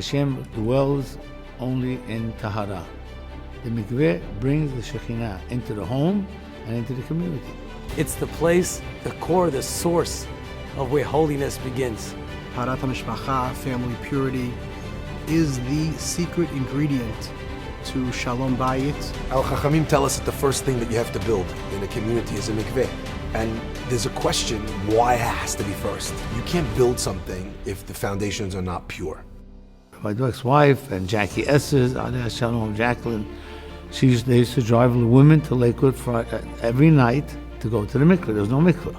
Hashem dwells only in Tahara. The mikveh brings the Shekhinah into the home and into the community. It's the place, the core, the source of where holiness begins. Taharat HaMishpacha, family purity, is the secret ingredient to Shalom Bayit. Al Chachamim tell us that the first thing that you have to build in a community is a mikveh. And there's a question why it has to be first. You can't build something if the foundations are not pure. My Dweck's wife and Jackie Esses, Aleh Shalom, Jacqueline, they used to drive the women to Lakewood every night to go to the mikveh. There was no mikveh.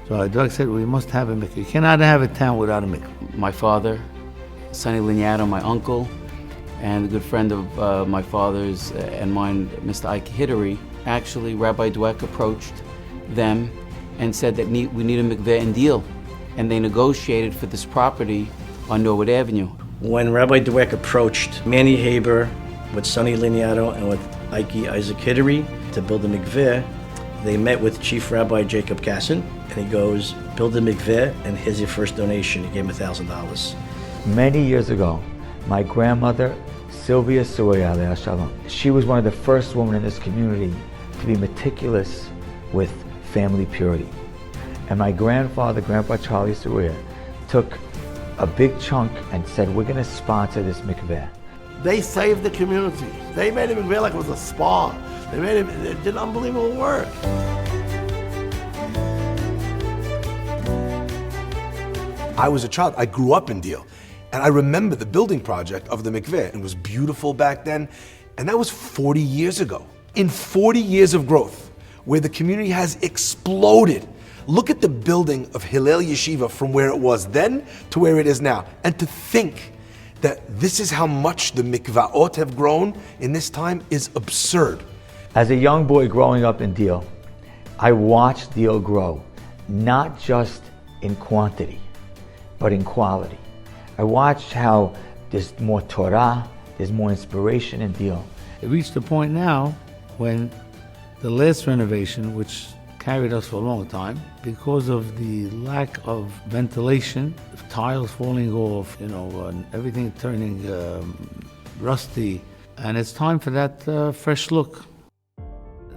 So Dweck said, we must have a mikveh. You cannot have a town without a mikveh. My father, Sonny Liniato, my uncle, and a good friend of my father's and mine, Mr. Ike Hiddery, actually Rabbi Dweck approached them and said that we need a mikveh in deal. And they negotiated for this property on Norwood Avenue. When Rabbi Dweck approached Manny Haber with Sonny Liniato and with Isaac Hiddery to build a mikveh, they met with Chief Rabbi Jacob Kassin, and he goes, build a mikveh, and here's your first donation. He gave him $1,000. Many years ago, my grandmother, Sylvia Surya, Aleh Shalom, she was one of the first women in this community to be meticulous with family purity. And my grandfather, Grandpa Charlie Surya, took a big chunk and said, we're going to sponsor this mikveh. They saved the community. They made it mikveh like it was a spa. They did unbelievable work. I was a child, I grew up in Deal. And I remember the building project of the mikveh. It was beautiful back then. And that was 40 years ago. In 40 years of growth, where the community has exploded. Look at the building of Hillel Yeshiva from where it was then to where it is now. And to think that this is how much the mikvaot have grown in this time is absurd. As a young boy growing up in Deal, I watched Deal grow, not just in quantity, but in quality. I watched how there's more Torah, there's more inspiration in Deal. It reached a point now when the last renovation, which carried us for a long time, because of the lack of ventilation, tiles falling off, and everything turning rusty, and it's time for that fresh look.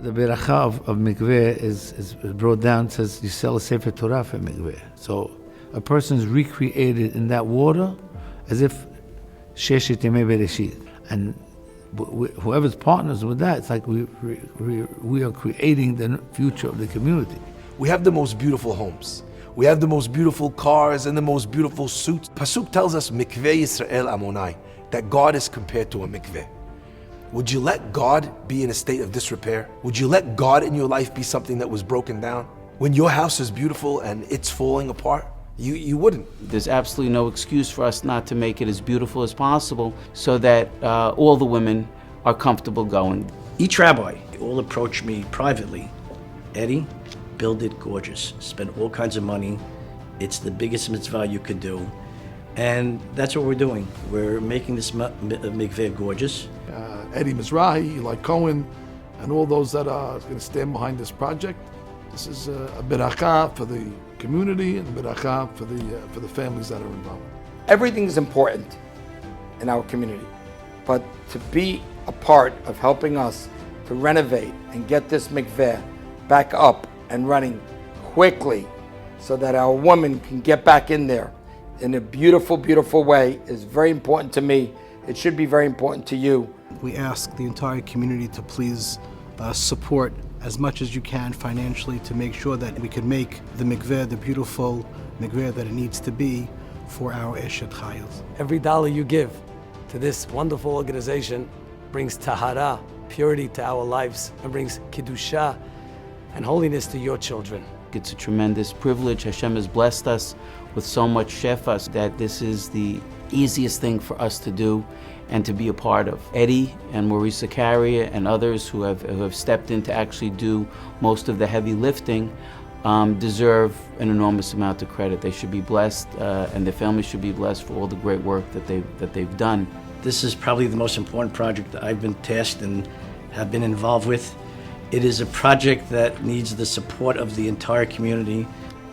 The beracha of mikveh is brought down, says you sell a sefer Torah for mikveh. So a person's recreated in that water as if Sheshet Yemei Bereshit. And whoever's partners with that, it's like we are creating the future of the community. We have the most beautiful homes. We have the most beautiful cars and the most beautiful suits. Pasuk tells us, Mikveh Yisrael Amonai, that God is compared to a mikveh. Would you let God be in a state of disrepair? Would you let God in your life be something that was broken down? When your house is beautiful and it's falling apart, you wouldn't. There's absolutely no excuse for us not to make it as beautiful as possible so that all the women are comfortable going. Each rabbi will approach me privately. Eddie, build it gorgeous. Spend all kinds of money. It's the biggest mitzvah you could do. And that's what we're doing. We're making this mikveh gorgeous. Eddie Mizrahi, Eli Cohen, and all those that are going to stand behind this project. This is a beracha for the community and a beracha for the families that are involved. Everything is important in our community, but to be a part of helping us to renovate and get this mikveh back up and running quickly so that our women can get back in there in a beautiful, beautiful way is very important to me. It should be very important to you. We ask the entire community to please support as much as you can financially to make sure that we can make the mikveh the beautiful mikveh that it needs to be for our Eshet Chayils. Every dollar you give to this wonderful organization brings tahara, purity to our lives, and brings kiddusha and holiness to your children. It's a tremendous privilege. Hashem has blessed us with so much shefas that this is the easiest thing for us to do and to be a part of. Eddie and Maurice Zakaria and others who have stepped in to actually do most of the heavy lifting deserve an enormous amount of credit. They should be blessed, and their families should be blessed for all the great work that they've done. This is probably the most important project that I've been tasked and have been involved with. It is a project that needs the support of the entire community.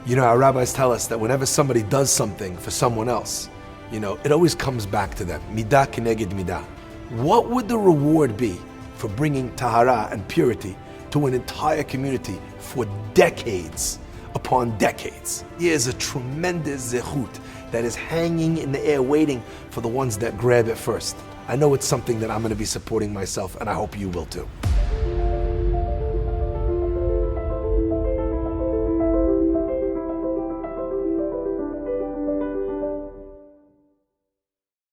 You know, our rabbis tell us that whenever somebody does something for someone else, You know, it always comes back to them. Midah keneged midah. What would the reward be for bringing tahara and purity to an entire community for decades upon decades? Here's a tremendous zechut that is hanging in the air waiting for the ones that grab it first. I know it's something that I'm going to be supporting myself, and I hope you will too.